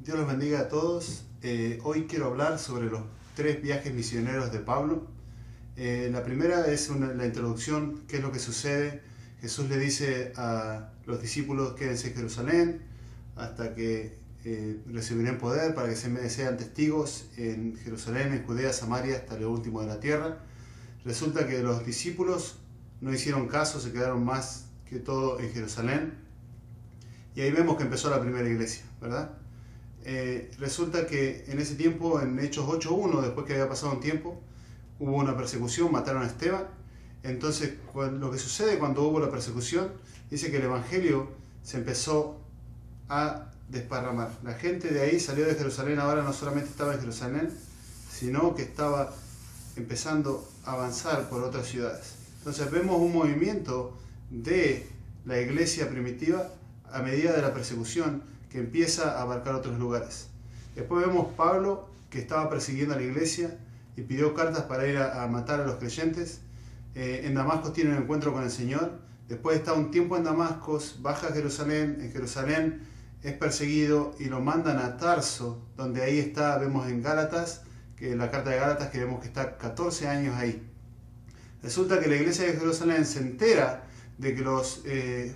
Dios los bendiga a todos. Hoy quiero hablar sobre los 3 viajes misioneros de Pablo. La primera es la introducción, qué es lo que sucede. Jesús le dice a los discípulos: quédense en Jerusalén hasta que recibirán poder para que sean testigos en Jerusalén, en Judea, Samaria, hasta lo último de la tierra. Resulta que los discípulos no hicieron caso, se quedaron más que todo en Jerusalén. Y ahí vemos que empezó la primera iglesia, ¿verdad? Resulta que en ese tiempo, en Hechos 8:1, después que había pasado un tiempo, hubo una persecución, mataron a Esteban. Entonces, lo que sucede cuando hubo la persecución, dice que el evangelio se empezó a desparramar. La gente de ahí salió de Jerusalén, ahora no solamente estaba en Jerusalén, sino que estaba empezando a avanzar por otras ciudades. Entonces vemos un movimiento de la iglesia primitiva a medida de la persecución, que empieza a abarcar otros lugares. Después vemos Pablo, que estaba persiguiendo a la iglesia y pidió cartas para ir a matar a los creyentes. En Damasco tiene un encuentro con el Señor. Después está un tiempo en Damasco, baja a Jerusalén. En Jerusalén es perseguido y lo mandan a Tarso, donde ahí está, vemos en Gálatas, que la carta de Gálatas, que vemos que está 14 años ahí. Resulta que la iglesia de Jerusalén se entera de que los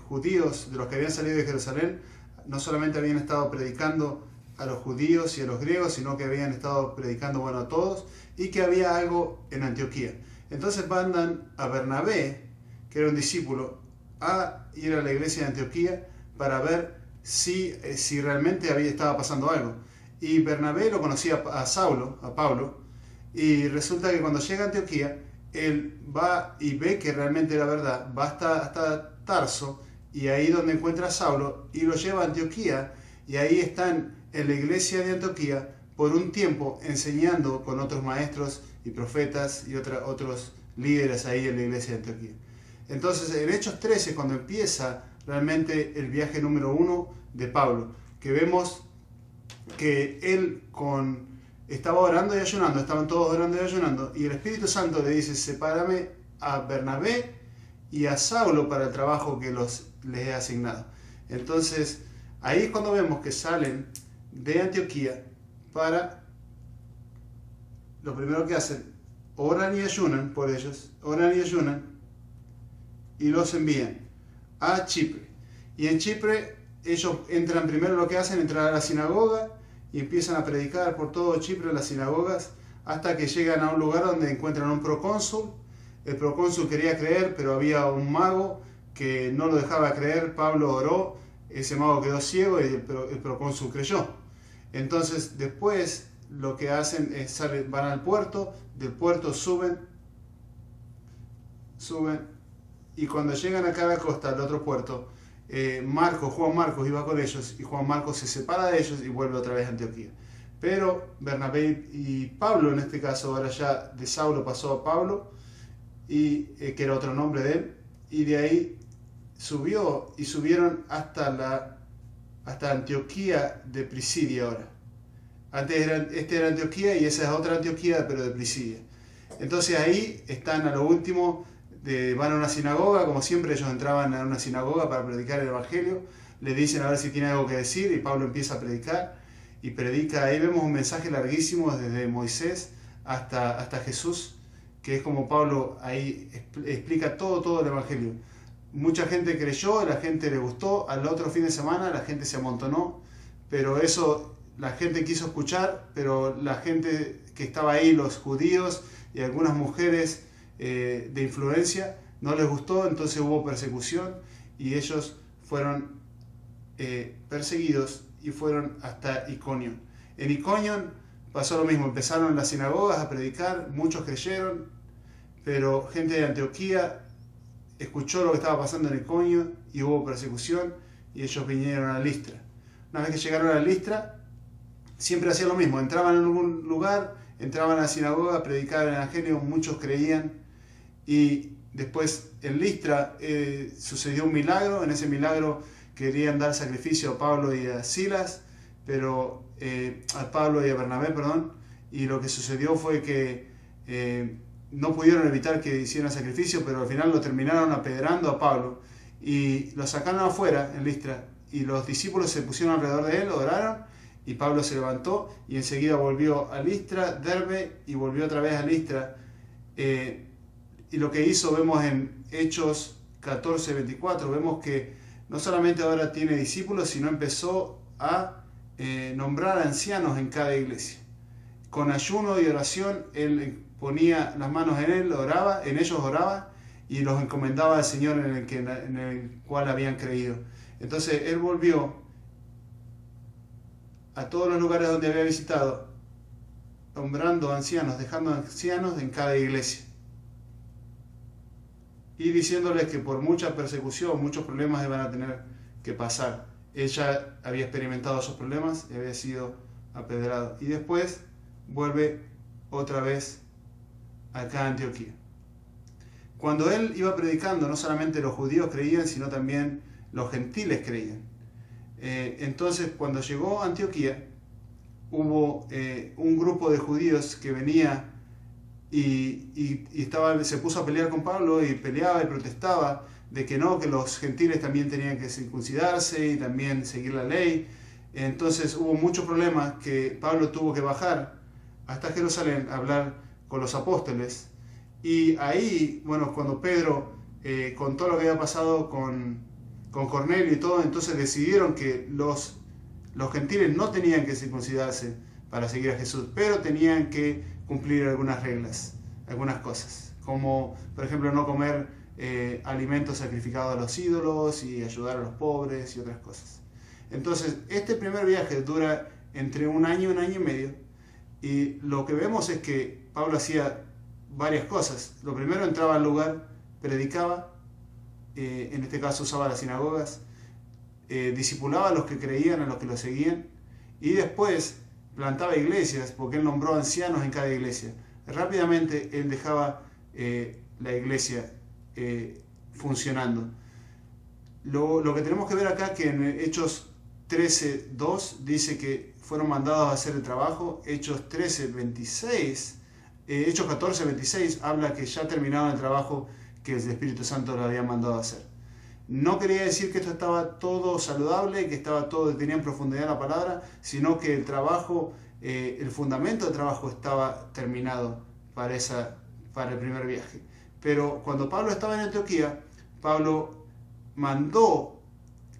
judíos, de los que habían salido de Jerusalén, no solamente habían estado predicando a los judíos y a los griegos, sino que habían estado predicando a todos, y que había algo en Antioquía. Entonces mandan a Bernabé, que era un discípulo, a ir a la iglesia de Antioquía para ver si realmente estaba pasando algo. Y Bernabé lo conocía a Pablo, y resulta que cuando llega a Antioquía, él va y ve que realmente era verdad, va hasta Tarso, y ahí donde encuentra a Saulo, y lo lleva a Antioquía, y ahí están en la iglesia de Antioquía por un tiempo enseñando con otros maestros y profetas y otros líderes ahí en la iglesia de Antioquía. Entonces en Hechos 13, cuando empieza realmente el viaje número 1 de Pablo, que vemos que él estaba orando y ayunando, estaban todos orando y ayunando, y el Espíritu Santo le dice: sepárame a Bernabé y a Saulo para el trabajo que les he asignado. Entonces ahí es cuando vemos que salen de Antioquía lo primero que hacen, oran y ayunan por ellos, y los envían a Chipre. Y en Chipre ellos entran, primero lo que hacen, entrar a la sinagoga y empiezan a predicar por todo Chipre en las sinagogas, hasta que llegan a un lugar donde encuentran un procónsul. El procónsul quería creer, pero había un mago que no lo dejaba creer. Pablo oró, ese mago quedó ciego y el procónsul creyó. Entonces después lo que hacen es van al puerto, del puerto suben, y cuando llegan acá a la costa, al otro puerto, Juan Marcos iba con ellos, y Juan Marcos se separa de ellos y vuelve otra vez a Antioquía. Pero Bernabé y Pablo, en este caso, ahora ya de Saulo pasó a Pablo, que era otro nombre de él, y de ahí subieron hasta Antioquía de Pisidia ahora. Antes era Antioquía, y esa es otra Antioquía, pero de Pisidia. Entonces ahí están a lo último, van a una sinagoga, como siempre ellos entraban a una sinagoga para predicar el evangelio, le dicen a ver si tiene algo que decir, y Pablo empieza a predicar, y predica. Ahí vemos un mensaje larguísimo desde Moisés hasta Jesús, que es como Pablo ahí explica todo el evangelio. Mucha gente creyó, a la gente le gustó, al otro fin de semana la gente se amontonó, pero eso la gente quiso escuchar, pero la gente que estaba ahí, los judíos y algunas mujeres de influencia, no les gustó. Entonces hubo persecución y ellos fueron perseguidos y fueron hasta Iconium. En Iconium pasó lo mismo, empezaron en las sinagogas a predicar, muchos creyeron, pero gente de Antioquía escuchó lo que estaba pasando en Iconium y hubo persecución, y ellos vinieron a Listra. Una vez que llegaron a Listra, siempre hacían lo mismo, entraban en algún lugar, entraban a la sinagoga, predicaban el evangelio, muchos creían, y después en Listra sucedió un milagro. En ese milagro querían dar sacrificio a Pablo y a Silas, a Pablo y a Bernabé, y lo que sucedió fue que no pudieron evitar que hicieran sacrificio, pero al final lo terminaron apedrando a Pablo y lo sacaron afuera en Listra, y los discípulos se pusieron alrededor de él, oraron Y Pablo se levantó y enseguida volvió a Listra, Derbe y volvió otra vez a Listra. Y lo que hizo, vemos en Hechos 14:24, vemos que no solamente ahora tiene discípulos, sino empezó a nombrar ancianos en cada iglesia. Con ayuno y oración, él ponía las manos en ellos oraba y los encomendaba al Señor en el cual habían creído. Entonces él volvió a todos los lugares donde había visitado, nombrando ancianos, dejando ancianos en cada iglesia. Y diciéndoles que por mucha persecución, muchos problemas iban a tener que pasar. Ella había experimentado esos problemas y había sido apedrado. Y después vuelve otra vez acá a Antioquía. Cuando él iba predicando, no solamente los judíos creían, sino también los gentiles creían. Entonces, cuando llegó a Antioquía, hubo un grupo de judíos que venía y se puso a pelear con Pablo y peleaba y protestaba de que no, que los gentiles también tenían que circuncidarse y también seguir la ley. Entonces hubo muchos problemas que Pablo tuvo que bajar hasta Jerusalén a hablar con los apóstoles. Y ahí, bueno, cuando Pedro contó lo que había pasado con Cornelio y todo, entonces decidieron que los gentiles no tenían que circuncidarse para seguir a Jesús, pero tenían que cumplir algunas reglas, algunas cosas, como por ejemplo no comer alimentos sacrificados a los ídolos y ayudar a los pobres y otras cosas. Entonces, este primer viaje dura entre un año y medio, y lo que vemos es que Pablo hacía varias cosas. Lo primero, entraba al lugar, predicaba, en este caso usaba las sinagogas, discipulaba a los que creían, a los que lo seguían, y después plantaba iglesias, porque él nombró ancianos en cada iglesia. Rápidamente él dejaba la iglesia funcionando. Lo que tenemos que ver acá, que en Hechos 13:2 dice que fueron mandados a hacer el trabajo. Hechos 13:26, Hechos 14:26 habla que ya terminaron el trabajo que el Espíritu Santo lo había mandado a hacer. No quería decir que esto estaba todo saludable, que tenía en profundidad la palabra, sino que el trabajo, el fundamento del trabajo estaba terminado para el primer viaje. Pero cuando Pablo estaba en Antioquía, Pablo mandó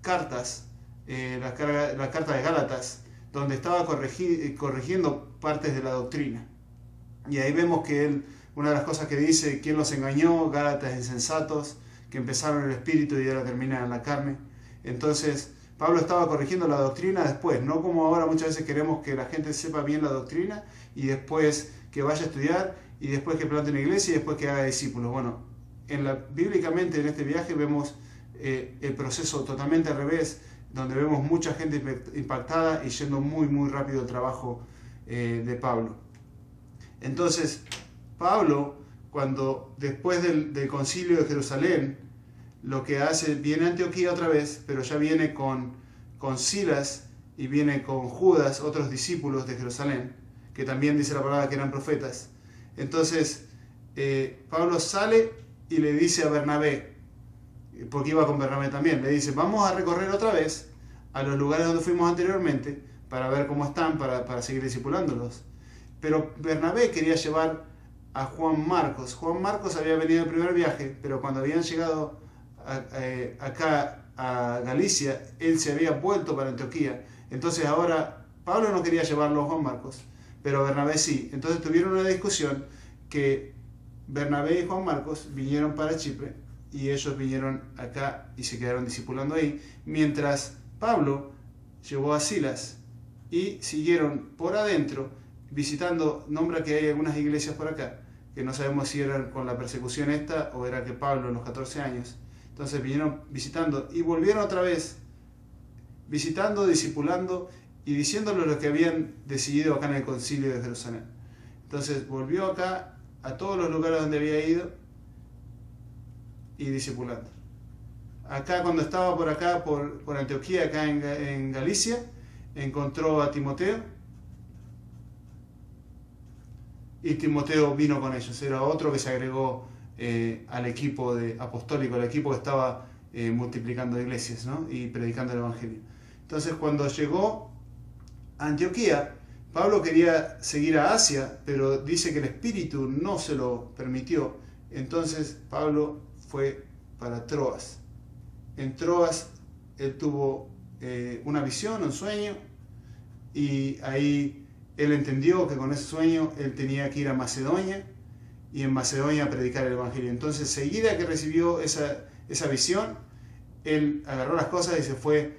cartas, la carta de Gálatas, donde estaba corrigiendo partes de la doctrina. Y ahí vemos que una de las cosas que dice: ¿quién los engañó? Gálatas insensatos, que empezaron en el espíritu y ahora terminan en la carne. Entonces, Pablo estaba corrigiendo la doctrina después, no como ahora muchas veces queremos que la gente sepa bien la doctrina y después que vaya a estudiar y después que plante una iglesia y después que haga discípulos. Bueno, bíblicamente en este viaje vemos el proceso totalmente al revés, donde vemos mucha gente impactada y yendo muy muy rápido el trabajo de Pablo. Entonces, Pablo, cuando después del concilio de Jerusalén, lo que hace, viene a Antioquía otra vez, pero ya viene con Silas y viene con Judas, otros discípulos de Jerusalén, que también dice la palabra que eran profetas. Entonces, Pablo sale y le dice a Bernabé, porque iba con Bernabé también, le dice: vamos a recorrer otra vez a los lugares donde fuimos anteriormente para ver cómo están, para seguir discipulándolos. Pero Bernabé quería llevar a Juan Marcos. Juan Marcos había venido el primer viaje, pero cuando habían llegado acá a Galicia, él se había vuelto para Antioquía. Entonces ahora Pablo no quería llevarlo a Juan Marcos, pero Bernabé sí. Entonces tuvieron una discusión que Bernabé y Juan Marcos vinieron para Chipre y ellos vinieron acá y se quedaron discipulando ahí, mientras Pablo llevó a Silas y siguieron por adentro visitando. Nombra que hay algunas iglesias por acá, que no sabemos si eran con la persecución esta o era que Pablo en los 14 años. Entonces vinieron visitando y volvieron otra vez, visitando, discipulando y diciéndole lo que habían decidido acá en el concilio de Jerusalén. Entonces volvió acá a todos los lugares donde había ido y discipulando. Acá, cuando estaba por acá, por Antioquía, acá en Galicia, encontró a Timoteo y Timoteo vino con ellos. Era otro que se agregó al equipo apostólico, al equipo que estaba multiplicando iglesias, ¿no? Y predicando el evangelio. Entonces, cuando llegó Antioquía, Pablo quería seguir a Asia, pero dice que el Espíritu no se lo permitió. Entonces Pablo fue para Troas. En Troas él tuvo una visión, un sueño, y ahí él entendió que con ese sueño él tenía que ir a Macedonia, y en Macedonia predicar el Evangelio. Entonces, seguida que recibió esa visión, él agarró las cosas y se fue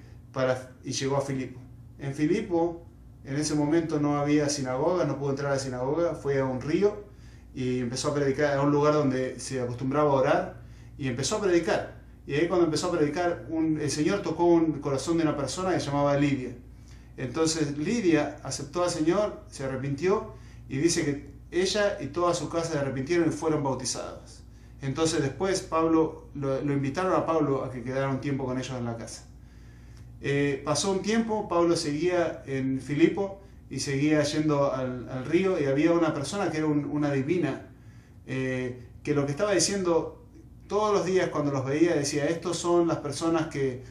y llegó a Filipo. En Filipo, en ese momento no había sinagoga, no pudo entrar a la sinagoga, fue a un río y empezó a predicar, a un lugar donde se acostumbraba a orar, y empezó a predicar. Y ahí cuando empezó a predicar, el Señor tocó el corazón de una persona que se llamaba Lidia. Entonces Lidia aceptó al Señor, se arrepintió, y dice que ella y toda su casa se arrepintieron y fueron bautizados. Entonces después lo invitaron a Pablo a que quedara un tiempo con ellos en la casa. Pasó un tiempo, Pablo seguía en Filipo y seguía yendo al río, y había una persona que era una divina, que lo que estaba diciendo todos los días cuando los veía decía: estos son las personas que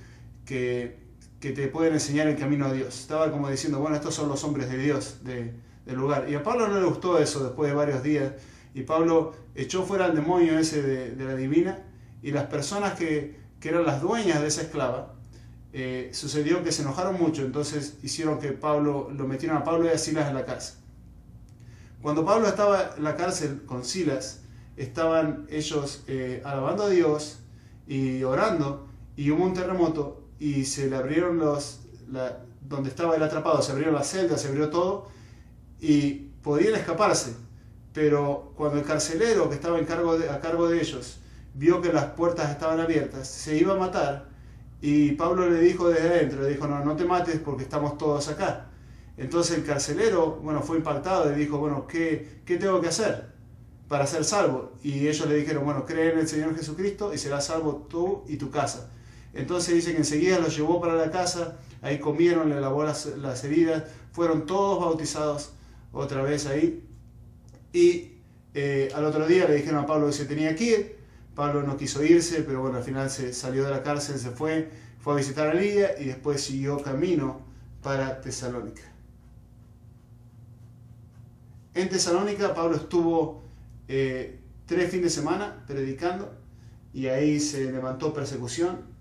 te pueden enseñar el camino a Dios. Estaba como diciendo: bueno, estos son los hombres de Dios del lugar. Y a Pablo no le gustó eso después de varios días, y Pablo echó fuera al demonio ese de la divina, y las personas que eran las dueñas de esa esclava, sucedió que se enojaron mucho. Entonces hicieron que lo metieron a Pablo y a Silas en la cárcel. Cuando Pablo estaba en la cárcel con Silas, estaban ellos alabando a Dios y orando, y hubo un terremoto y se le abrieron donde estaba él atrapado, se abrieron las celdas, se abrió todo y podían escaparse. Pero cuando el carcelero que estaba a cargo de ellos vio que las puertas estaban abiertas, se iba a matar, y Pablo le dijo desde adentro, le dijo: no te mates porque estamos todos acá. Entonces el carcelero, fue impactado y dijo: bueno, ¿qué tengo que hacer para ser salvo? Y ellos le dijeron: bueno, cree en el Señor Jesucristo y serás salvo tú y tu casa. Entonces dice que enseguida los llevó para la casa, ahí comieron, le lavó las heridas, fueron todos bautizados otra vez ahí. Y al otro día le dijeron a Pablo que se tenía que ir. Pablo no quiso irse, pero bueno, al final se salió de la cárcel, se fue a visitar a Lidia y después siguió camino para Tesalónica. En Tesalónica Pablo estuvo 3 fines de semana predicando, y ahí se levantó persecución.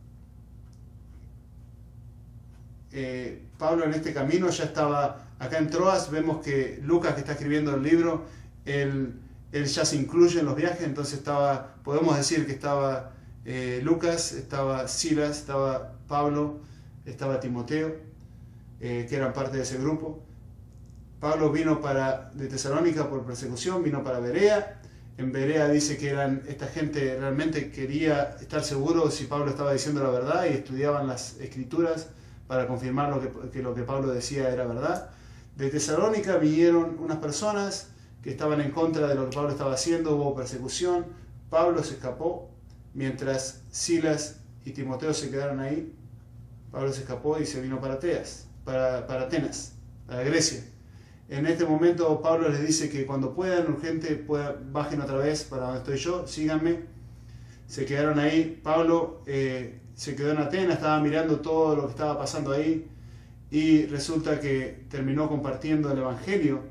Pablo en este camino ya estaba acá en Troas. Vemos que Lucas, que está escribiendo el libro, él ya se incluye en los viajes. Entonces podemos decir que estaba Lucas, estaba Silas, estaba Pablo, estaba Timoteo, que eran parte de ese grupo. Pablo vino de Tesalónica por persecución, vino para Berea. En Berea dice que esta gente realmente quería estar seguro si Pablo estaba diciendo la verdad, y estudiaban las escrituras para confirmar lo que Pablo decía era verdad. De Tesalónica vinieron unas personas que estaban en contra de lo que Pablo estaba haciendo, hubo persecución. Pablo se escapó, mientras Silas y Timoteo se quedaron ahí. Pablo se escapó y se vino para Atenas, para Grecia. En este momento Pablo les dice que cuando puedan, urgente, bajen otra vez para donde estoy yo, síganme. Se quedaron ahí. Pablo se quedó en Atenas, estaba mirando todo lo que estaba pasando ahí, y resulta que terminó compartiendo el Evangelio,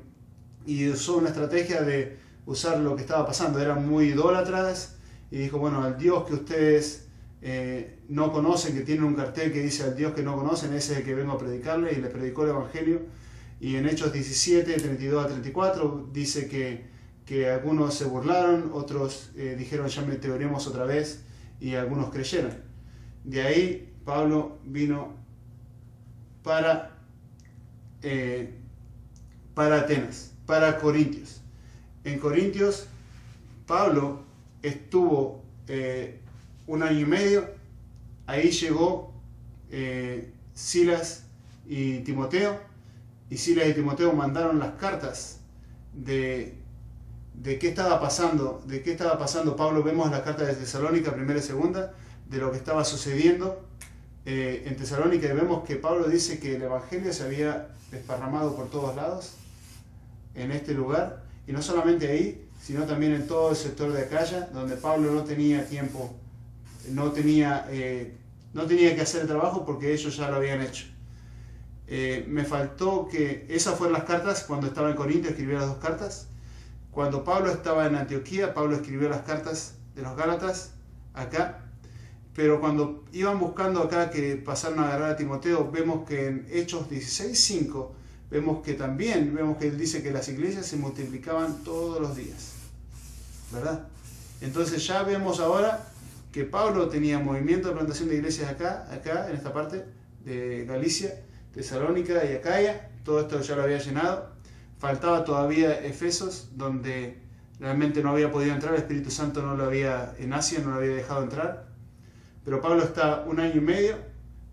y usó una estrategia de usar lo que estaba pasando. Eran muy idólatras, y dijo: bueno, al Dios que ustedes no conocen, que tienen un cartel que dice al Dios que no conocen, ese es el que vengo a predicarle, y les predicó el Evangelio. Y en Hechos 17, 32 a 34 dice que algunos se burlaron, otros dijeron: ya meteoremos otra vez, y algunos creyeron. De ahí Pablo vino para Atenas, para Corintios. En Corintios Pablo estuvo 1 año y medio. Ahí llegó Silas y Timoteo, y Silas y Timoteo mandaron las cartas de qué estaba pasando, Pablo. Vemos las cartas de Tesalónica, primera y segunda, de lo que estaba sucediendo en Tesalónica, y vemos que Pablo dice que el Evangelio se había desparramado por todos lados en este lugar, y no solamente ahí, sino también en todo el sector de Acaya, donde Pablo no tenía tiempo, no tenía que hacer el trabajo porque ellos ya lo habían hecho. Me faltó que esas fueron las cartas. Cuando estaba en Corinto escribió las 2 cartas. Cuando Pablo estaba en Antioquía, Pablo escribió las cartas de los Gálatas acá. Pero cuando iban buscando acá que pasaron a agarrar a Timoteo, vemos que en Hechos 16:5 vemos que él dice que las iglesias se multiplicaban todos los días, ¿verdad? Entonces ya vemos ahora que Pablo tenía movimiento de plantación de iglesias acá en esta parte de Galicia, Tesalónica y Acaya. Todo esto ya lo había llenado. Faltaba todavía Efesos, donde realmente no había podido entrar. El Espíritu Santo en Asia no lo había dejado entrar. Pero Pablo está 1 año y medio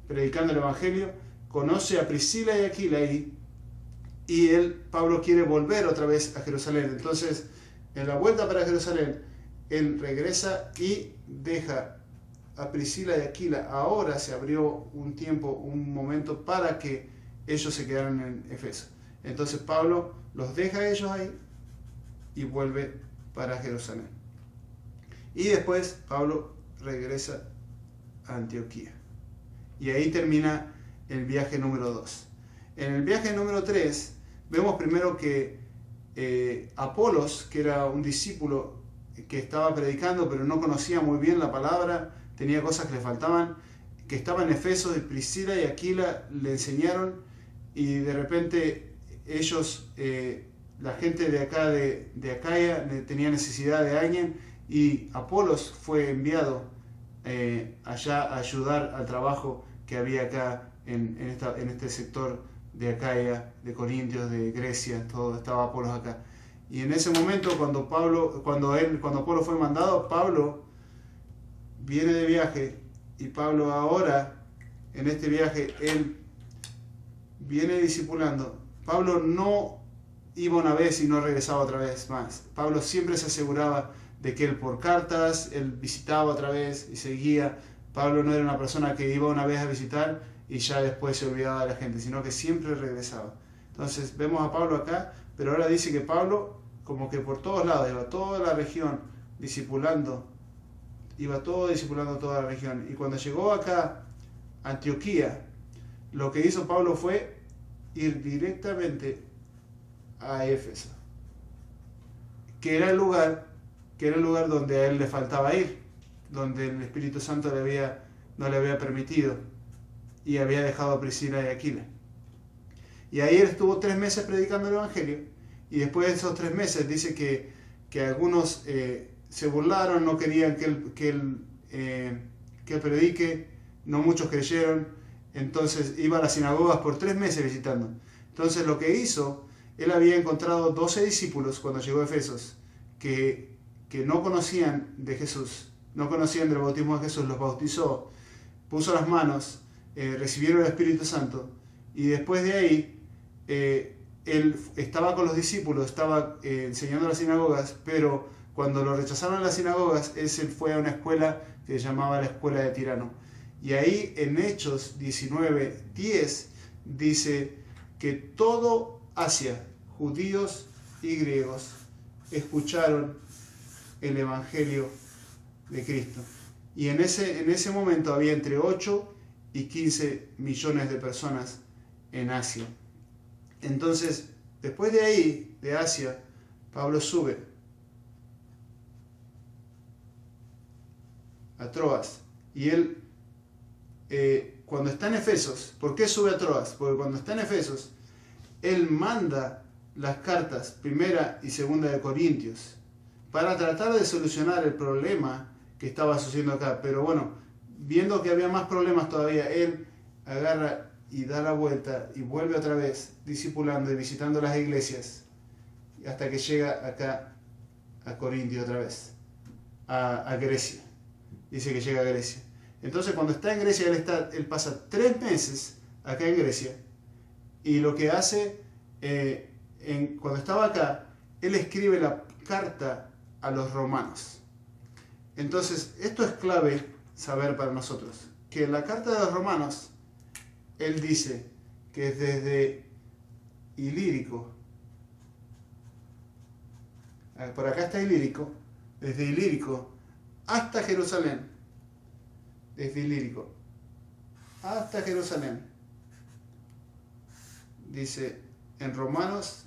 predicando el Evangelio, conoce a Priscila y Aquila ahí, y Pablo quiere volver otra vez a Jerusalén. Entonces, en la vuelta para Jerusalén, él regresa y deja a Priscila y Aquila. Ahora se abrió un momento para que ellos se quedaran en Efeso. Entonces Pablo los deja a ellos ahí y vuelve para Jerusalén. Y después Pablo regresa a Antioquía. Y ahí termina el viaje número 2. En el viaje número 3 vemos primero que Apolos, que era un discípulo que estaba predicando pero no conocía muy bien la palabra, tenía cosas que le faltaban, que estaba en Efeso, y Priscila y Aquila le enseñaron, y de repente ellos, la gente de acá de Acaya tenía necesidad de alguien, y Apolos fue enviado allá a ayudar al trabajo que había acá en este sector de Acaya, de Corintios, de Grecia. Todo estaba Apolos acá. Y en ese momento, cuando Apolo fue mandado, Pablo viene de viaje, y Pablo ahora, en este viaje, él viene discipulando. Pablo no iba una vez y no regresaba otra vez más. Pablo siempre se aseguraba de que él por cartas, él visitaba otra vez y seguía. Pablo no era una persona que iba una vez a visitar y ya después se olvidaba de la gente, sino que siempre regresaba. Entonces vemos a Pablo acá, pero ahora dice que Pablo como que por todos lados, iba toda la región discipulando, toda la región. Y cuando llegó acá a Antioquía, lo que hizo Pablo fue ir directamente a Éfeso, que era el lugar donde a él le faltaba ir, donde el Espíritu Santo no le había permitido, y había dejado a Priscila y Aquila. Y ahí él estuvo 3 meses predicando el Evangelio, y después de esos 3 meses dice que algunos se burlaron, no querían que él predique, no muchos creyeron. Entonces iba a las sinagogas por 3 meses visitando. Entonces lo que hizo, él había encontrado 12 discípulos cuando llegó a Efesos, que no conocían de Jesús, no conocían del bautismo de Jesús, los bautizó, puso las manos, recibieron el Espíritu Santo, y después de ahí él estaba con los discípulos, estaba enseñando en las sinagogas, pero cuando lo rechazaron en las sinagogas, él fue a una escuela que se llamaba la Escuela de Tirano. Y ahí en Hechos 19:10 dice que todo Asia, judíos y griegos, escucharon el Evangelio de Cristo. Y en ese momento había entre 8 y 15 millones de personas en Asia. Entonces, después de ahí, de Asia, Pablo sube a Troas. Y él, cuando está en Efesos, ¿por qué sube a Troas? Porque cuando está en Efesos, él manda las cartas primera y segunda de Corintios para tratar de solucionar el problema que estaba sucediendo acá. Pero bueno, viendo que había más problemas todavía, él agarra y da la vuelta y vuelve otra vez discipulando y visitando las iglesias hasta que llega acá a Corintio otra vez, a Grecia. Dice que llega a Grecia. Entonces cuando está en Grecia, él pasa 3 meses acá en Grecia, y lo que hace, cuando estaba acá, él escribe la carta a los romanos. Entonces esto es clave saber para nosotros, que en la carta de los romanos, él dice que es desde Ilírico, por acá está Ilírico, desde Ilírico hasta Jerusalén, desde Ilírico hasta Jerusalén, dice en Romanos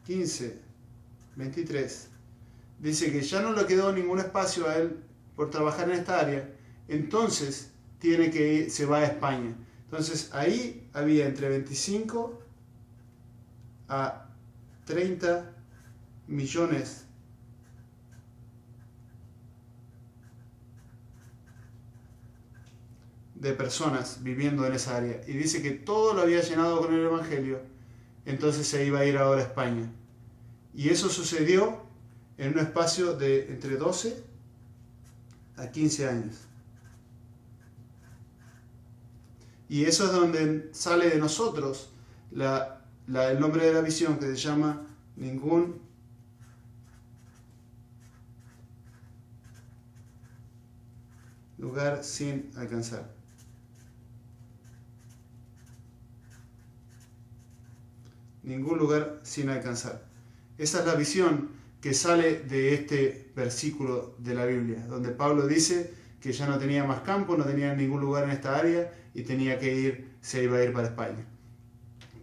15, 23, dice que ya no le quedó ningún espacio a él por trabajar en esta área, entonces tiene que ir, se va a España. Entonces ahí había entre 25 a 30 millones de personas viviendo en esa área. Y dice que todo lo había llenado con el Evangelio, entonces se iba a ir ahora a España. Y eso sucedió en un espacio de entre 12 a 15 años. Y eso es donde sale de nosotros el nombre de la visión, que se llama ningún lugar sin alcanzar. Ningún lugar sin alcanzar. Esa es la visión que sale de este versículo de la Biblia, donde Pablo dice que ya no tenía más campo, no tenía ningún lugar en esta área y tenía que ir, se iba a ir para España.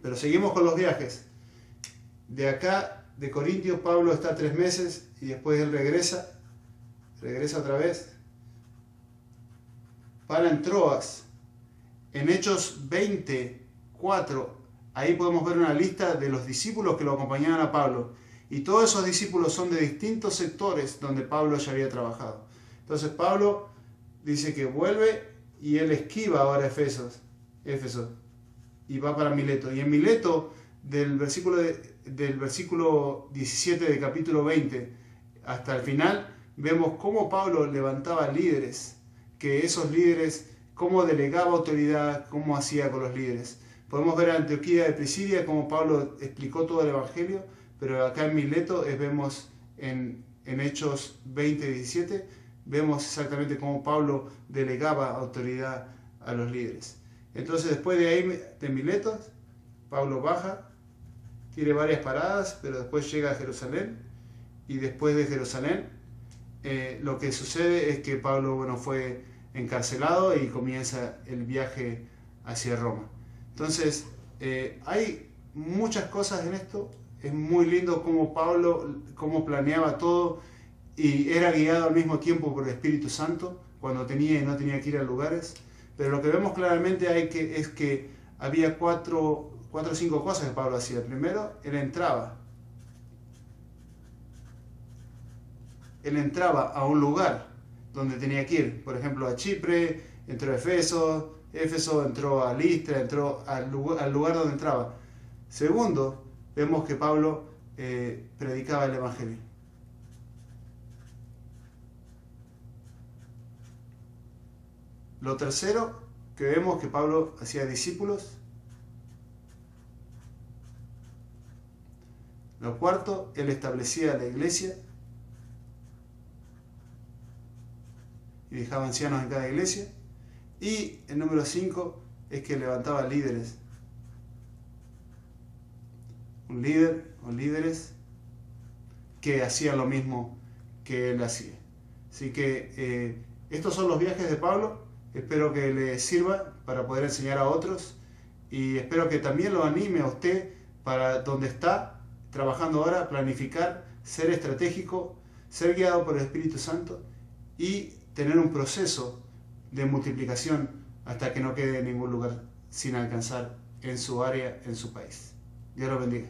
Pero seguimos con los viajes. De acá, de Corintios, Pablo está 3 meses y después él regresa otra vez, para en Troas. En Hechos 24, ahí podemos ver una lista de los discípulos que lo acompañaban a Pablo. Y todos esos discípulos son de distintos sectores donde Pablo ya había trabajado. Entonces Pablo dice que vuelve y él esquiva ahora Éfeso y va para Mileto. Y en Mileto, del versículo 17 del capítulo 20 hasta el final, vemos cómo Pablo levantaba líderes, que esos líderes, cómo delegaba autoridad, cómo hacía con los líderes. Podemos ver a Antioquía de Pisidia cómo Pablo explicó todo el Evangelio, pero acá en Mileto vemos en Hechos 20-17, vemos exactamente cómo Pablo delegaba autoridad a los líderes. Entonces después de ahí, de Mileto, Pablo baja, tiene varias paradas, pero después llega a Jerusalén, y después de Jerusalén, lo que sucede es que Pablo fue encarcelado y comienza el viaje hacia Roma. Entonces, hay muchas cosas en esto. Es muy lindo cómo Pablo, cómo planeaba todo y era guiado al mismo tiempo por el Espíritu Santo cuando tenía y no tenía que ir a lugares. Pero lo que vemos claramente es que había 4 o 5 cosas que Pablo hacía. Primero, él entraba a un lugar donde tenía que ir. Por ejemplo, a Chipre, entró a Éfeso, entró a Listra, entró al lugar donde entraba. Segundo, vemos que Pablo predicaba el Evangelio. Lo tercero, que vemos que Pablo hacía discípulos. Lo cuarto, él establecía la iglesia y dejaba ancianos en cada iglesia. Y el número 5 es que levantaba líderes. Un líder o líderes que hacían lo mismo que él hacía. Así que estos son los viajes de Pablo. Espero que les sirva para poder enseñar a otros y espero que también lo anime a usted para donde está trabajando ahora, planificar, ser estratégico, ser guiado por el Espíritu Santo y tener un proceso de multiplicación hasta que no quede ningún lugar sin alcanzar en su área, en su país. Dios lo bendiga.